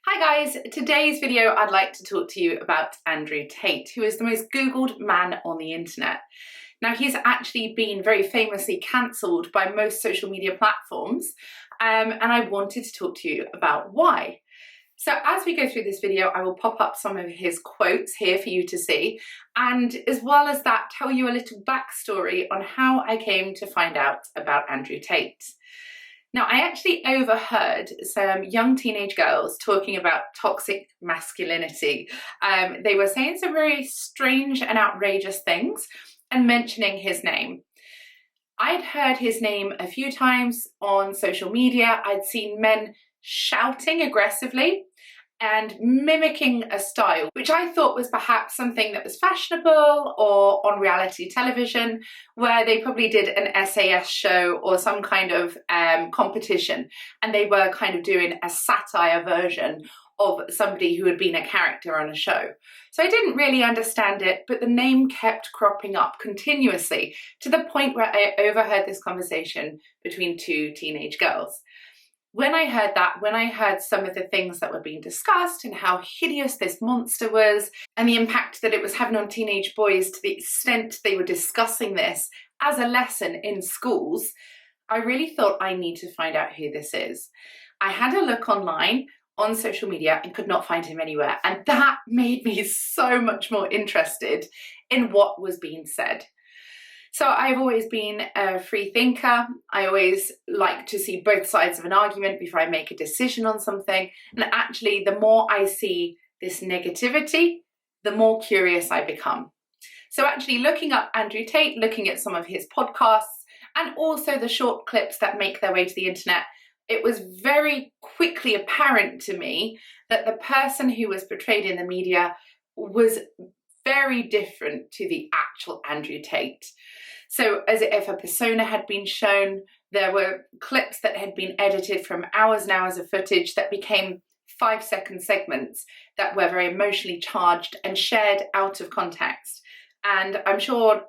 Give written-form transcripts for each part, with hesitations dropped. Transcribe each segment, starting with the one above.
Hi guys, today's video I'd like to talk to you about Andrew Tate, who is the most googled man on the internet. Now he's actually been very famously cancelled by most social media platforms and I wanted to talk to you about why. So as we go through this video, I will pop up some of his quotes here for you to see, and as well as that tell you a little backstory on how I came to find out about Andrew Tate. Now, I actually overheard some young teenage girls talking about toxic masculinity. They were saying some very strange and outrageous things and mentioning his name. I'd heard his name a few times on social media. I'd seen men shouting aggressively and mimicking a style, which I thought was perhaps something that was fashionable or on reality television, where they probably did an SAS show or some kind of competition, and they were kind of doing a satire version of somebody who had been a character on a show. So I didn't really understand it, but the name kept cropping up continuously to the point where I overheard this conversation between two teenage girls. When I heard that, when I heard some of the things that were being discussed and how hideous this monster was and the impact that it was having on teenage boys to the extent they were discussing this as a lesson in schools, I really thought I need to find out who this is. I had a look online on social media and could not find him anywhere, and that made me so much more interested in what was being said. So I've always been a free thinker. I always like to see both sides of an argument before I make a decision on something. And actually, the more I see this negativity, the more curious I become. So actually looking up Andrew Tate, looking at some of his podcasts, and also the short clips that make their way to the internet, it was very quickly apparent to me that the person who was portrayed in the media was very different to the actual Andrew Tate. So as if a persona had been shown, there were clips that had been edited from hours and hours of footage that became 5-second segments that were very emotionally charged and shared out of context. And I'm sure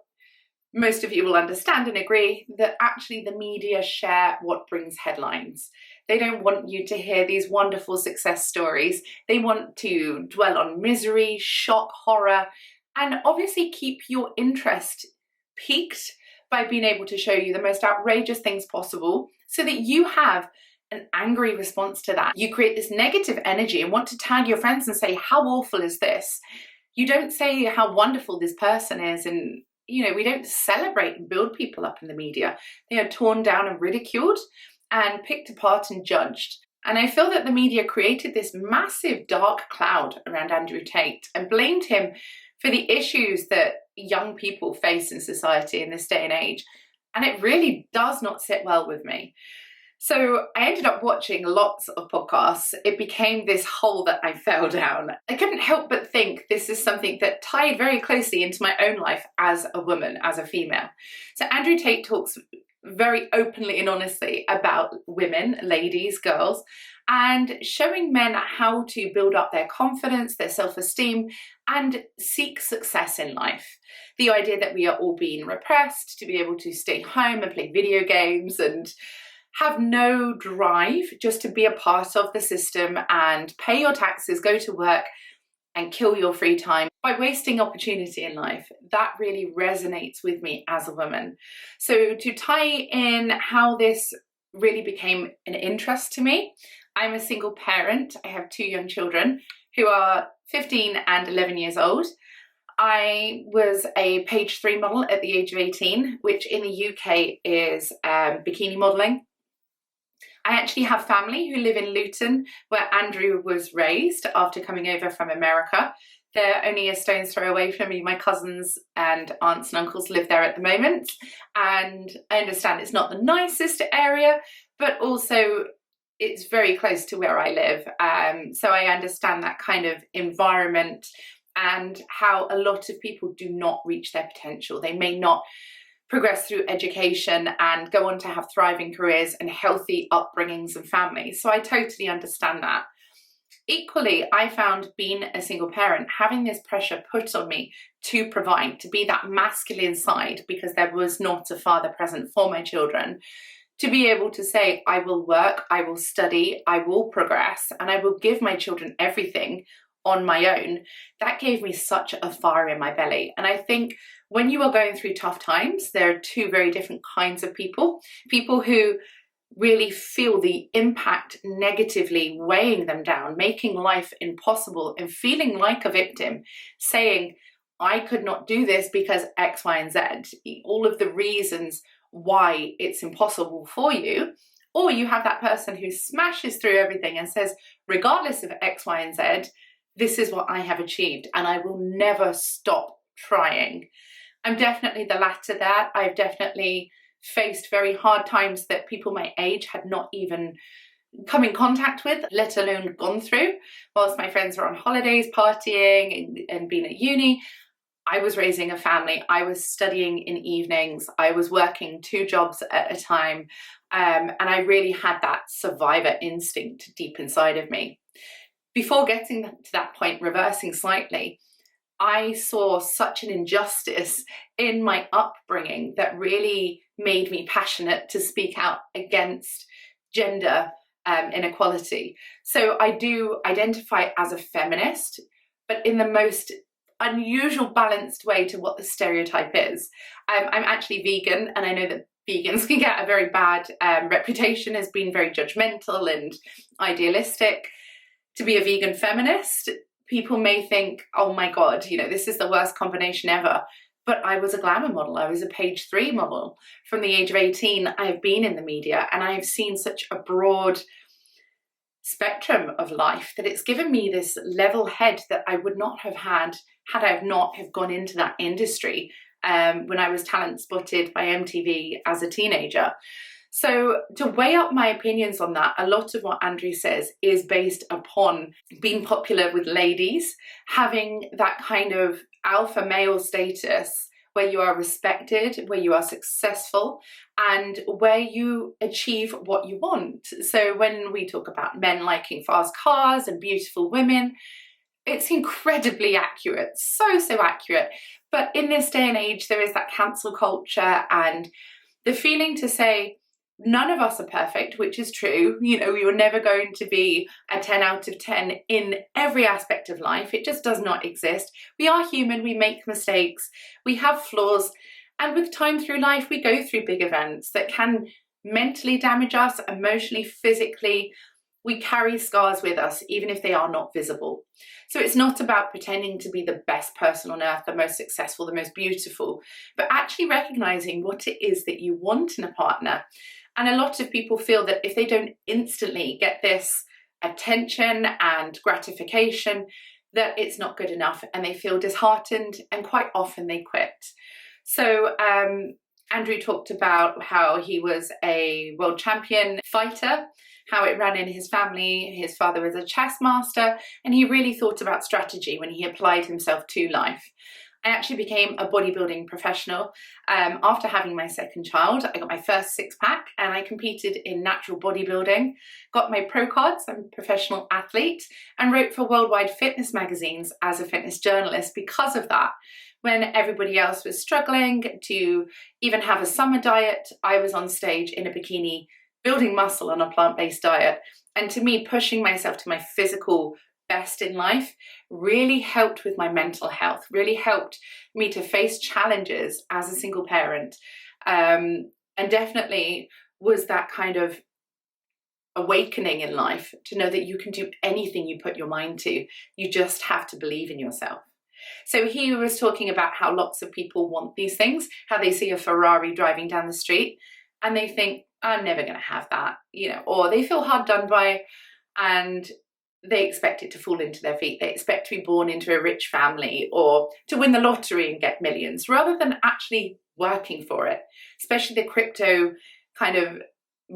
most of you will understand and agree that actually the media share what brings headlines. They don't want you to hear these wonderful success stories. They want to dwell on misery, shock, horror, and obviously keep your interest piqued by being able to show you the most outrageous things possible so that you have an angry response to that. You create this negative energy and want to tag your friends and say, how awful is this? You don't say how wonderful this person is, and we don't celebrate and build people up in the media. They are torn down and ridiculed and picked apart and judged. And I feel that the media created this massive dark cloud around Andrew Tate and blamed him for the issues that young people face in society in this day and age. And it really does not sit well with me. So I ended up watching lots of podcasts. It became this hole that I fell down. I couldn't help but think this is something that tied very closely into my own life as a woman, as a female. So Andrew Tate talks very openly and honestly about women, ladies, girls, and showing men how to build up their confidence, their self-esteem, and seek success in life. The idea that we are all being repressed to be able to stay home and play video games and have no drive just to be a part of the system and pay your taxes, go to work, and kill your free time by wasting opportunity in life. That really resonates with me as a woman. So to tie in how this really became an interest to me, I'm a single parent. I have 2 young children who are 15 and 11 years old. I was a page 3 model at the age of 18, which in the UK is bikini modeling. I actually have family who live in Luton, where Andrew was raised after coming over from America. They're only a stone's throw away from me. My cousins and aunts and uncles live there at the moment. And I understand it's not the nicest area, but also it's very close to where I live. So I understand that kind of environment and how a lot of people do not reach their potential. They may not progress through education and go on to have thriving careers and healthy upbringings and families. So I totally understand that. Equally, I found being a single parent, having this pressure put on me to provide, to be that masculine side because there was not a father present for my children, to be able to say, I will work, I will study, I will progress, and I will give my children everything on my own, that gave me such a fire in my belly. And I think when you are going through tough times, there are two very different kinds of people. People who really feel the impact negatively weighing them down, making life impossible, and feeling like a victim, saying, I could not do this because X, Y, and Z, all of the reasons why it's impossible for you. Or you have that person who smashes through everything and says, regardless of X, Y, and Z, this is what I have achieved and I will never stop trying. I'm definitely the latter there. I've definitely faced very hard times that people my age had not even come in contact with, let alone gone through. Whilst my friends were on holidays, partying and being at uni, I was raising a family. I was studying in evenings. I was working 2 jobs at a time. And I really had that survivor instinct deep inside of me. Before getting to that point, reversing slightly, I saw such an injustice in my upbringing that really made me passionate to speak out against gender inequality. So I do identify as a feminist, but in the most unusual, balanced way to what the stereotype is. I'm actually vegan, and I know that vegans can get a very bad reputation as being very judgmental and idealistic. To be a vegan feminist, people may think, oh my God, you know, this is the worst combination ever. But I was a glamour model. I was a page 3 model. From the age of 18, I have been in the media and I have seen such a broad spectrum of life that it's given me this level head that I would not have had I have not have gone into that industry when I was talent spotted by MTV as a teenager. So to weigh up my opinions on that, a lot of what Andrew says is based upon being popular with ladies, having that kind of alpha male status where you are respected, where you are successful, and where you achieve what you want. So when we talk about men liking fast cars and beautiful women, it's incredibly accurate, so accurate. But in this day and age, there is that cancel culture and the feeling to say, none of us are perfect, which is true. You know, you're never going to be a 10 out of 10 in every aspect of life. It just does not exist. We are human, we make mistakes, we have flaws, and with time through life, we go through big events that can mentally damage us, emotionally, physically. We carry scars with us, even if they are not visible. So it's not about pretending to be the best person on earth, the most successful, the most beautiful, but actually recognizing what it is that you want in a partner. And a lot of people feel that if they don't instantly get this attention and gratification, that it's not good enough and they feel disheartened and quite often they quit. So Andrew talked about how he was a world champion fighter, how it ran in his family. His father was a chess master, and he really thought about strategy when he applied himself to life. I actually became a bodybuilding professional after having my second child. I got my first 6-pack and I competed in natural bodybuilding, got my pro cards, I'm a professional athlete, and wrote for worldwide fitness magazines as a fitness journalist because of that. When everybody else was struggling to even have a summer diet, I was on stage in a bikini building muscle on a plant-based diet. And to me, pushing myself to my physical best in life really helped with my mental health, really helped me to face challenges as a single parent, and definitely was that kind of awakening in life to know that you can do anything you put your mind to. You just have to believe in yourself. So he was talking about how lots of people want these things, how they see a Ferrari driving down the street and they think, I'm never going to have that, you know, or they feel hard done by and they expect it to fall into their feet. They expect to be born into a rich family or to win the lottery and get millions rather than actually working for it, especially the crypto kind of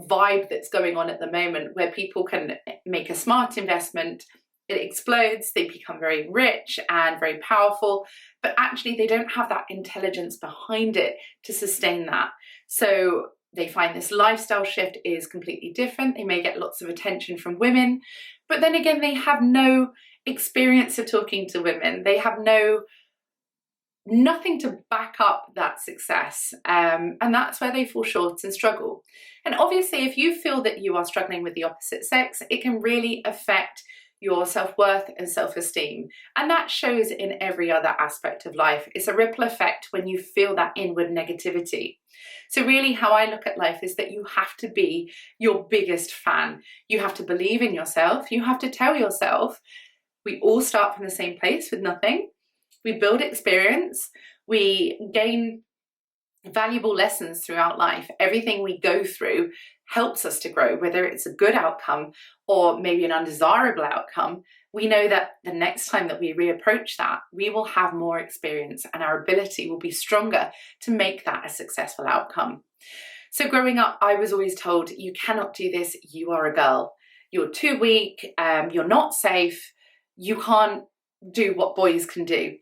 vibe that's going on at the moment where people can make a smart investment, it explodes, they become very rich and very powerful, but actually they don't have that intelligence behind it to sustain that. So they find this lifestyle shift is completely different. They may get lots of attention from women, but then again, they have no experience of talking to women. They have no nothing to back up that success. And that's where they fall short and struggle. And obviously, if you feel that you are struggling with the opposite sex, it can really affect your self-worth and self-esteem. And that shows in every other aspect of life. It's a ripple effect when you feel that inward negativity. So really how I look at life is that you have to be your biggest fan. You have to believe in yourself. You have to tell yourself, we all start from the same place with nothing. We build experience. We gain valuable lessons throughout life. Everything we go through helps us to grow, whether it's a good outcome or maybe an undesirable outcome. We know that the next time that we reapproach that, we will have more experience and our ability will be stronger to make that a successful outcome. So growing up, I was always told, you cannot do this, you are a girl. You're too weak, you're not safe, you can't do what boys can do.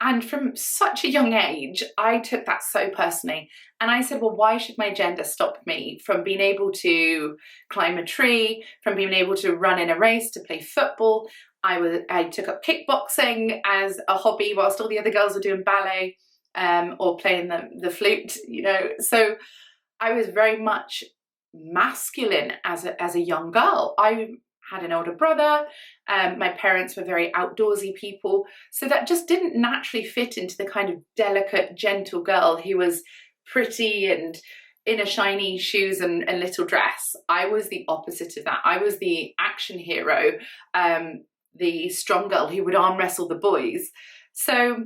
And from such a young age, I took that so personally. And I said, well, why should my gender stop me from being able to climb a tree, from being able to run in a race, to play football? I took up kickboxing as a hobby whilst all the other girls were doing ballet or playing the flute, So I was very much masculine as a young girl. I had an older brother, my parents were very outdoorsy people, so that just didn't naturally fit into the kind of delicate, gentle girl who was pretty and in a shiny shoes and little dress. I was the opposite of that. I was the action hero, the strong girl who would arm wrestle the boys. So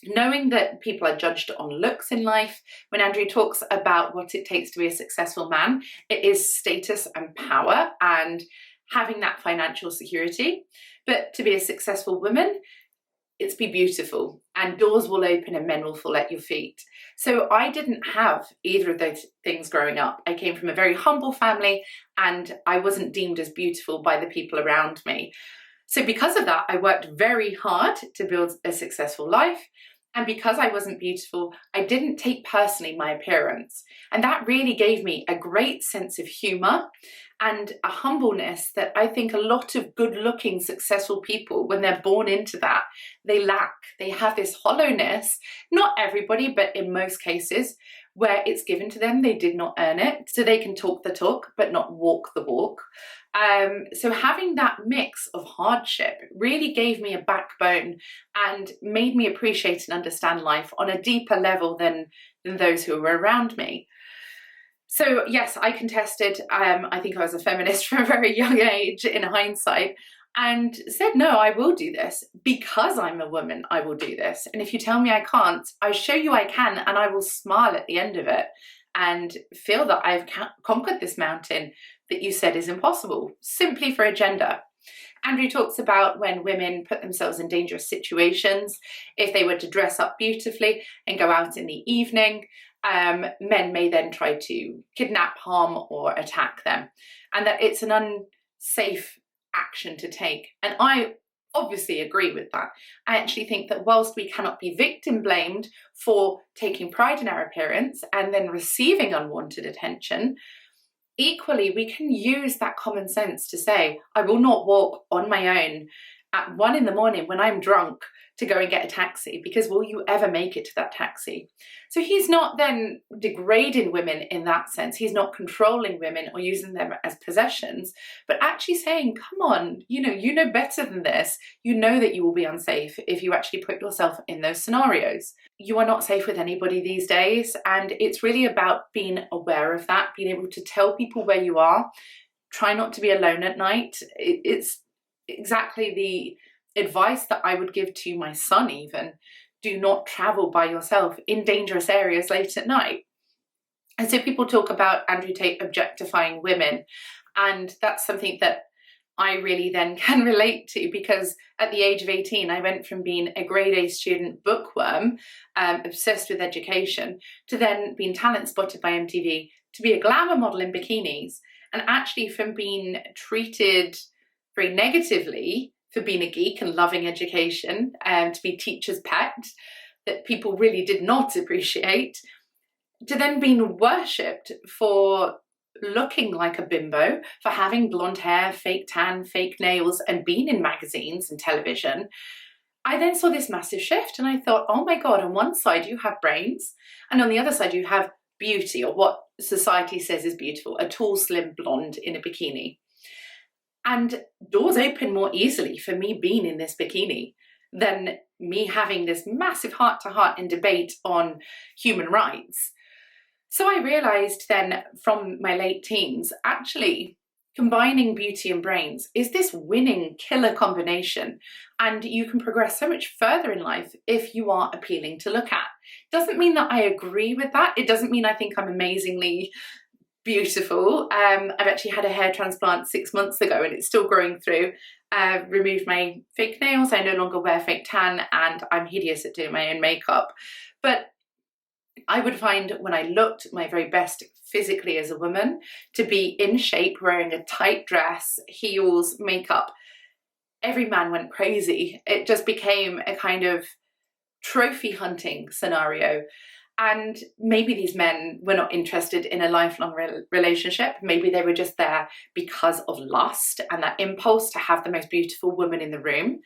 knowing that people are judged on looks in life, when Andrew talks about what it takes to be a successful man, it is status and power and having that financial security. But to be a successful woman, it's be beautiful, and doors will open and men will fall at your feet. So I didn't have either of those things growing up. I came from a very humble family and I wasn't deemed as beautiful by the people around me. So because of that, I worked very hard to build a successful life. And because I wasn't beautiful, I didn't take personally my appearance. And that really gave me a great sense of humor and a humbleness that I think a lot of good-looking, successful people, when they're born into that, they lack. They have this hollowness, not everybody, but in most cases, where it's given to them, they did not earn it. So they can talk the talk, but not walk the walk. So having that mix of hardship really gave me a backbone and made me appreciate and understand life on a deeper level than those who were around me. So yes, I contested. I think I was a feminist from a very young age in hindsight, and said, no, I will do this because I'm a woman. I will do this. And if you tell me I can't, I show you I can, and I will smile at the end of it and feel that I've conquered this mountain that you said is impossible, simply for a gender. Andrew talks about when women put themselves in dangerous situations, if they were to dress up beautifully and go out in the evening, men may then try to kidnap, harm, or attack them, and that it's an unsafe action to take. And I obviously agree with that. I actually think that whilst we cannot be victim blamed for taking pride in our appearance and then receiving unwanted attention, equally we can use that common sense to say, I will not walk on my own at 1 a.m. when I'm drunk to go and get a taxi, because will you ever make it to that taxi? So he's not then degrading women in that sense. He's not controlling women or using them as possessions, but actually saying, come on, you know better than this. You know that you will be unsafe if you actually put yourself in those scenarios. You are not safe with anybody these days, and it's really about being aware of that, being able to tell people where you are. Try not to be alone at night. It's exactly the advice that I would give to my son even. Do not travel by yourself in dangerous areas late at night. And so people talk about Andrew Tate objectifying women, and that's something that I really then can relate to, because at the age of 18 I went from being a grade A student bookworm, obsessed with education, to then being talent spotted by MTV, to be a glamour model in bikinis, and actually from being treated very negatively for being a geek and loving education, to be teacher's pet that people really did not appreciate, to then being worshipped for looking like a bimbo, for having blonde hair, fake tan, fake nails, and being in magazines and television. I then saw this massive shift and I thought, oh my God, on one side you have brains and on the other side you have beauty, or what society says is beautiful, a tall, slim blonde in a bikini. And doors open more easily for me being in this bikini than me having this massive heart-to-heart and debate on human rights. So I realized then from my late teens, actually, combining beauty and brains is this winning killer combination, and you can progress so much further in life if you are appealing to look at. Doesn't mean that I agree with that. It doesn't mean I think I'm amazingly beautiful. I've actually had a hair transplant 6 months ago and it's still growing through. Removed my fake nails, I no longer wear fake tan, and I'm hideous at doing my own makeup. But I would find when I looked my very best physically as a woman, to be in shape, wearing a tight dress, heels, makeup, every man went crazy. It just became a kind of trophy hunting scenario. And maybe these men were not interested in a lifelong relationship. Maybe they were just there because of lust and that impulse to have the most beautiful woman in the room.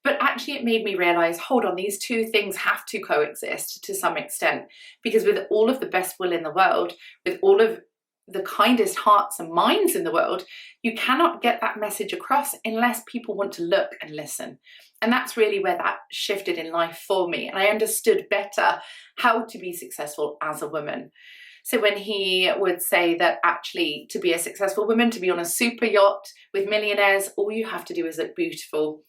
But actually it made me realize, hold on, these two things have to coexist to some extent, because with all of the best will in the world, with all of the kindest hearts and minds in the world, you cannot get that message across unless people want to look and listen. And that's really where that shifted in life for me. And I understood better how to be successful as a woman. So when he would say that actually to be a successful woman, to be on a super yacht with millionaires, all you have to do is look beautiful.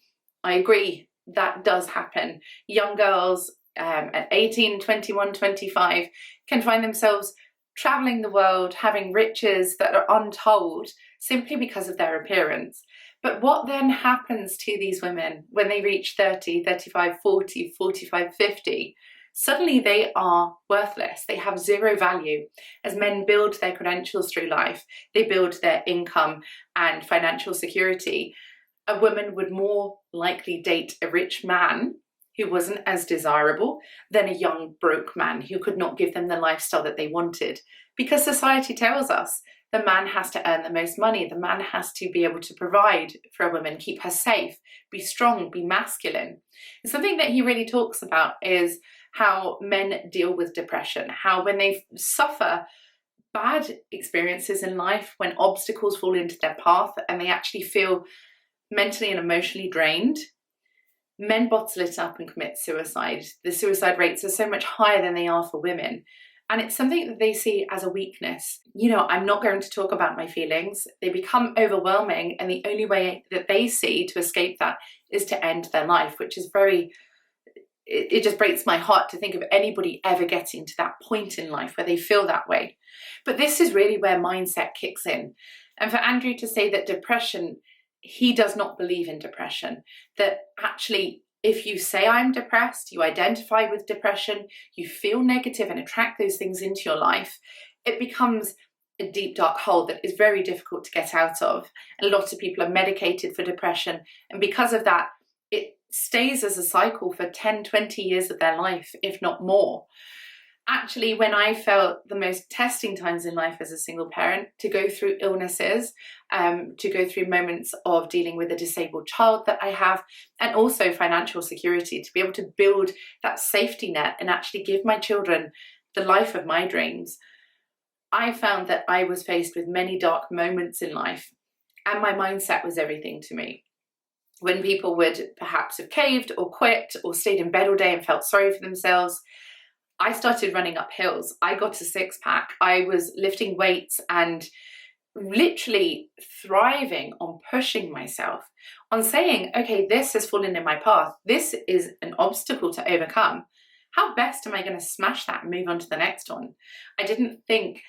I agree, that does happen. Young girls at 18, 21, 25 can find themselves traveling the world, having riches that are untold simply because of their appearance. But what then happens to these women when they reach 30, 35, 40, 45, 50? Suddenly they are worthless. They have zero value. As men build their credentials through life, they build their income and financial security. A woman would more likely date a rich man who wasn't as desirable than a young broke man who could not give them the lifestyle that they wanted. Because society tells us the man has to earn the most money, the man has to be able to provide for a woman, keep her safe, be strong, be masculine. And something that he really talks about is how men deal with depression, how when they suffer bad experiences in life, when obstacles fall into their path and they actually feel mentally and emotionally drained, men bottle it up and commit suicide. The suicide rates are so much higher than they are for women. And it's something that they see as a weakness. You know, I'm not going to talk about my feelings. They become overwhelming, and the only way that they see to escape that is to end their life, which is it just breaks my heart to think of anybody ever getting to that point in life where they feel that way. But this is really where mindset kicks in. And for Andrew to say that depression, he does not believe in depression, that actually if you say I'm depressed, you identify with depression, you feel negative and attract those things into your life, it becomes a deep dark hole that is very difficult to get out of. And lots of people are medicated for depression, and because of that it stays as a cycle for 10, 20 years of their life, if not more. Actually, when I felt the most testing times in life as a single parent, to go through illnesses, to go through moments of dealing with a disabled child that I have, and also financial security, to be able to build that safety net and actually give my children the life of my dreams, I found that I was faced with many dark moments in life, and my mindset was everything to me. When people would perhaps have caved or quit or stayed in bed all day and felt sorry for themselves, I started running up hills. I got a six-pack. I was lifting weights and literally thriving on pushing myself, on saying, okay, this has fallen in my path. This is an obstacle to overcome. How best am I going to smash that and move on to the next one? I didn't think,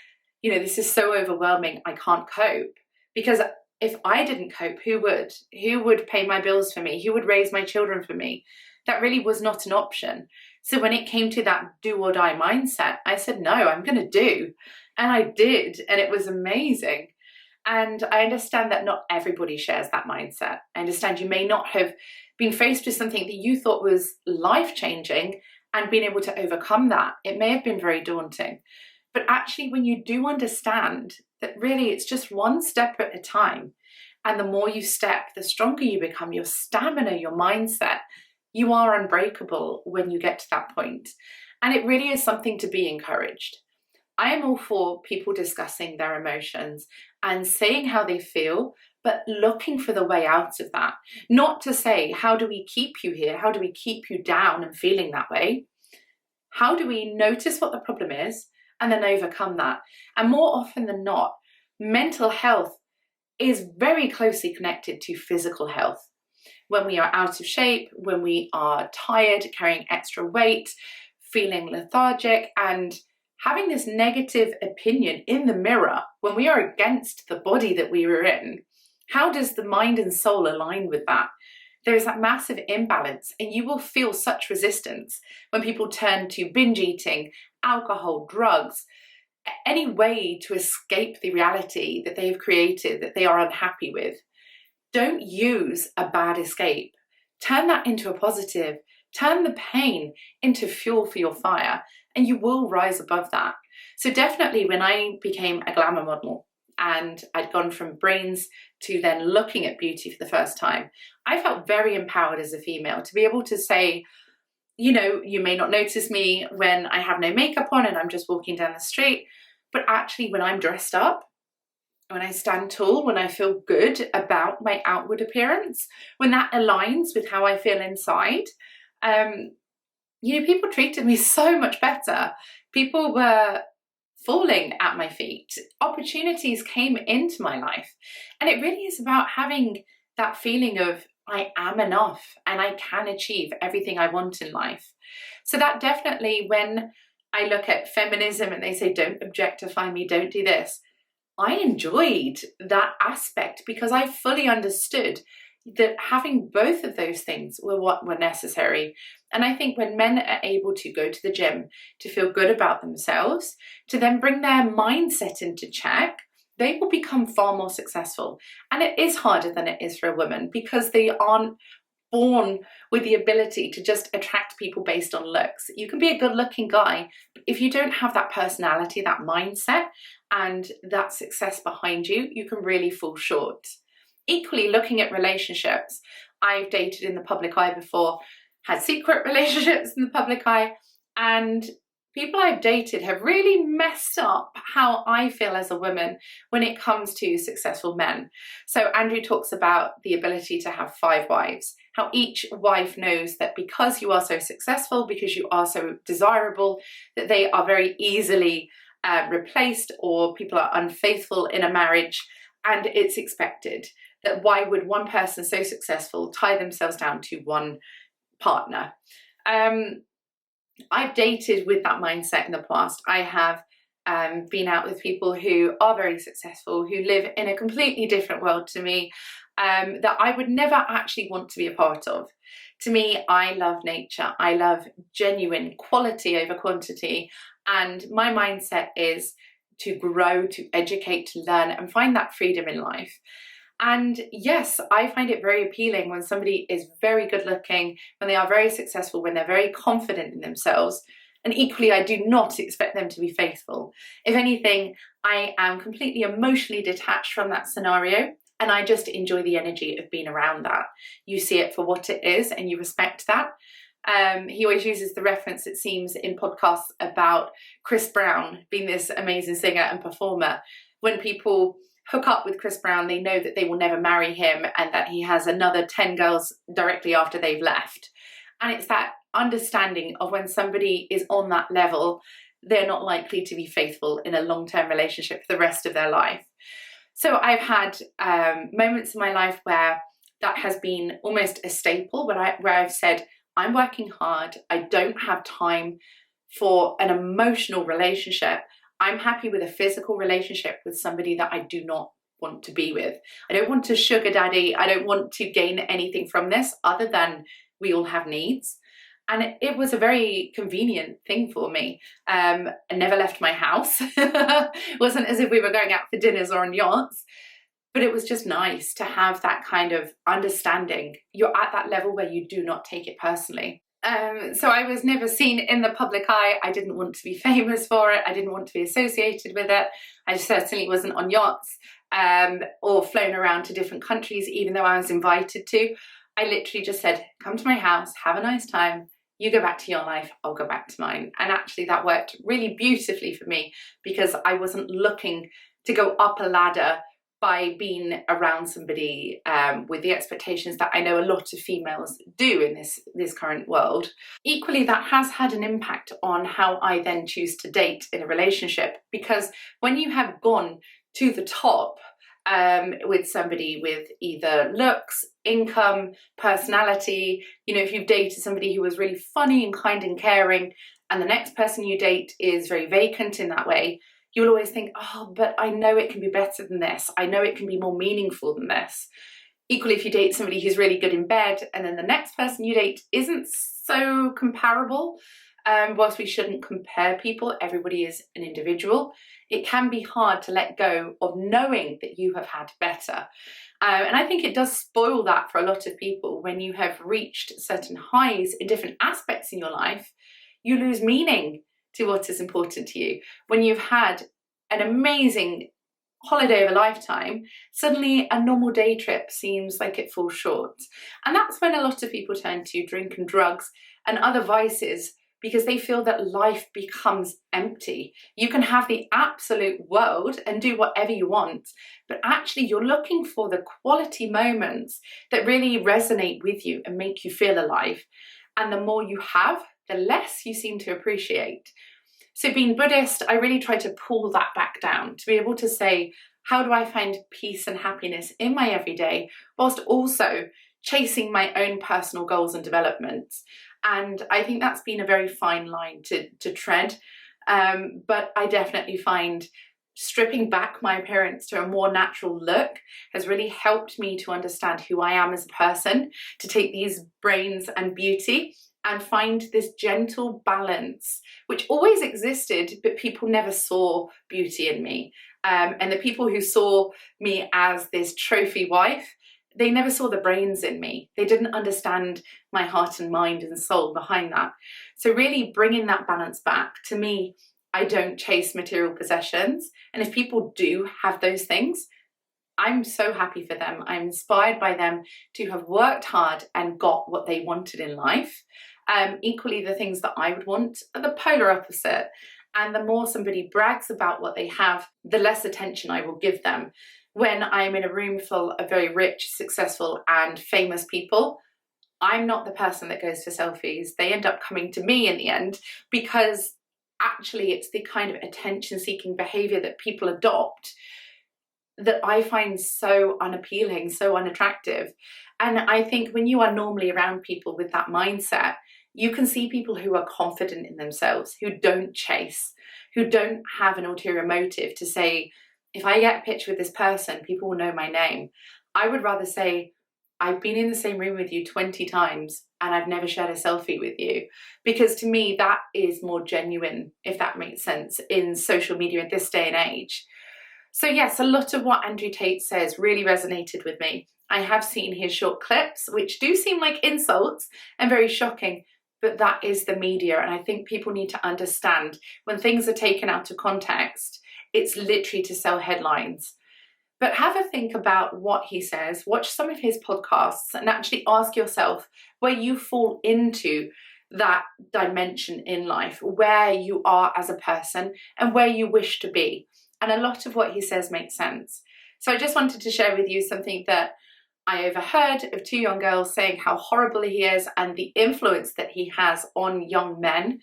you know, this is so overwhelming, I can't cope. Because if I didn't cope, who would? Who would pay my bills for me? Who would raise my children for me? That really was not an option. So when it came to that do or die mindset, I said, no, I'm going to do. And I did. And it was amazing. And I understand that not everybody shares that mindset. I understand you may not have been faced with something that you thought was life-changing and been able to overcome that. It may have been very daunting. But actually, when you do understand that really it's just one step at a time, and the more you step, the stronger you become, your stamina, your mindset, You are unbreakable when you get to that point. And it really is something to be encouraged. I am all for people discussing their emotions and saying how they feel, but looking for the way out of that. Not to say, how do we keep you here? How do we keep you down and feeling that way? How do we notice what the problem is and then overcome that? And more often than not, mental health is very closely connected to physical health. When we are out of shape, when we are tired, carrying extra weight, feeling lethargic, and having this negative opinion in the mirror when we are against the body that we were in, how does the mind and soul align with that? There is that massive imbalance, and you will feel such resistance when people turn to binge eating, alcohol, drugs, any way to escape the reality that they have created that they are unhappy with. Don't use a bad escape. Turn that into a positive. Turn the pain into fuel for your fire, and you will rise above that. So definitely when I became a glamour model and I'd gone from brains to then looking at beauty for the first time, I felt very empowered as a female to be able to say, you know, you may not notice me when I have no makeup on and I'm just walking down the street, but actually when I'm dressed up, when I stand tall, when I feel good about my outward appearance, when that aligns with how I feel inside, people treated me so much better. People were falling at my feet. Opportunities came into my life. And it really is about having that feeling of I am enough and I can achieve everything I want in life. So that definitely, when I look at feminism and they say, don't objectify me, don't do this, I enjoyed that aspect because I fully understood that having both of those things were what were necessary. And I think when men are able to go to the gym to feel good about themselves, to then bring their mindset into check, they will become far more successful. And it is harder than it is for a woman because they aren't born with the ability to just attract people based on looks. You can be a good looking guy, but if you don't have that personality, that mindset, and that success behind you, you can really fall short. Equally, looking at relationships, I've dated in the public eye before, had secret relationships in the public eye, and people I've dated have really messed up how I feel as a woman when it comes to successful men. So Andrew talks about the ability to have 5 wives, how each wife knows that because you are so successful, because you are so desirable, that they are very easily replaced, or people are unfaithful in a marriage, and it's expected. That why would one person so successful tie themselves down to one partner? I've dated with that mindset in the past. I have been out with people who are very successful, who live in a completely different world to me, that I would never actually want to be a part of. To me, I love nature. I love genuine quality over quantity. And my mindset is to grow, to educate, to learn, and find that freedom in life. And yes, I find it very appealing when somebody is very good looking, when they are very successful, when they're very confident in themselves. And equally, I do not expect them to be faithful. If anything, I am completely emotionally detached from that scenario, and I just enjoy the energy of being around that. You see it for what it is and you respect that. He always uses the reference, it seems, in podcasts about Chris Brown being this amazing singer and performer. When people hook up with Chris Brown, they know that they will never marry him and that he has another 10 girls directly after they've left. And it's that understanding of when somebody is on that level, they're not likely to be faithful in a long-term relationship for the rest of their life. So I've had moments in my life where that has been almost a staple, where I've said, I'm working hard, I don't have time for an emotional relationship. I'm happy with a physical relationship with somebody that I do not want to be with. I don't want to sugar daddy. I don't want to gain anything from this other than we all have needs. And it was a very convenient thing for me. I never left my house. It wasn't as if we were going out for dinners or on yachts, but it was just nice to have that kind of understanding. You're at that level where you do not take it personally. So I was never seen in the public eye. I didn't want to be famous for it. I didn't want to be associated with it. I certainly wasn't on yachts or flown around to different countries, even though I was invited to. I literally just said, come to my house, have a nice time. You go back to your life, I'll go back to mine. And actually that worked really beautifully for me because I wasn't looking to go up a ladder by being around somebody with the expectations that I know a lot of females do in this current world. Equally, that has had an impact on how I then choose to date in a relationship, because when you have gone to the top with somebody with either looks, income, personality, if you've dated somebody who was really funny and kind and caring, and the next person you date is very vacant in that way, you'll always think, oh, but I know it can be better than this. I know it can be more meaningful than this. Equally, if you date somebody who's really good in bed and then the next person you date isn't so comparable, whilst we shouldn't compare people, everybody is an individual, it can be hard to let go of knowing that you have had better. And I think it does spoil that for a lot of people. When you have reached certain highs in different aspects in your life, you lose meaning to what is important to you. When you've had an amazing holiday of a lifetime, suddenly a normal day trip seems like it falls short. And that's when a lot of people turn to drink and drugs and other vices, because they feel that life becomes empty. You can have the absolute world and do whatever you want, but actually you're looking for the quality moments that really resonate with you and make you feel alive. And the more you have, the less you seem to appreciate. So being Buddhist, I really try to pull that back down, to be able to say, how do I find peace and happiness in my everyday, whilst also chasing my own personal goals and developments? And I think that's been a very fine line to tread. But I definitely find stripping back my appearance to a more natural look has really helped me to understand who I am as a person, to take these brains and beauty and find this gentle balance, which always existed, but people never saw beauty in me. And the people who saw me as this trophy wife, they never saw the brains in me. They didn't understand my heart and mind and soul behind that. So really bringing that balance back, to me, I don't chase material possessions. And if people do have those things, I'm so happy for them. I'm inspired by them to have worked hard and got what they wanted in life. Equally, the things that I would want are the polar opposite. And the more somebody brags about what they have, the less attention I will give them. When I'm in a room full of very rich, successful and famous people, I'm not the person that goes for selfies. They end up coming to me in the end, because actually it's the kind of attention-seeking behavior that people adopt that I find so unappealing, so unattractive. And I think when you are normally around people with that mindset, you can see people who are confident in themselves, who don't chase, who don't have an ulterior motive to say, if I get a picture with this person, people will know my name. I would rather say, I've been in the same room with you 20 times and I've never shared a selfie with you. Because to me, that is more genuine, if that makes sense, in social media at this day and age. So yes, a lot of what Andrew Tate says really resonated with me. I have seen his short clips, which do seem like insults and very shocking, but that is the media. And I think people need to understand when things are taken out of context, it's literally to sell headlines. But have a think about what he says, watch some of his podcasts and actually ask yourself where you fall into that dimension in life, where you are as a person and where you wish to be. And a lot of what he says makes sense. So I just wanted to share with you something that I overheard of two young girls saying how horrible he is and the influence that he has on young men.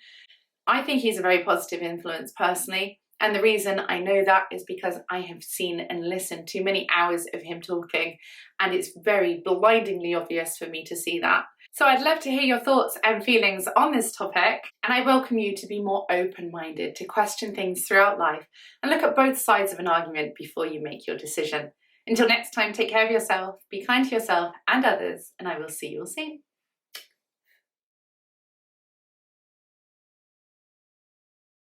I think he's a very positive influence personally. And the reason I know that is because I have seen and listened to many hours of him talking, and it's very blindingly obvious for me to see that. So I'd love to hear your thoughts and feelings on this topic, and I welcome you to be more open-minded, to question things throughout life and look at both sides of an argument before you make your decision. Until next time, take care of yourself, be kind to yourself and others, and I will see you all soon.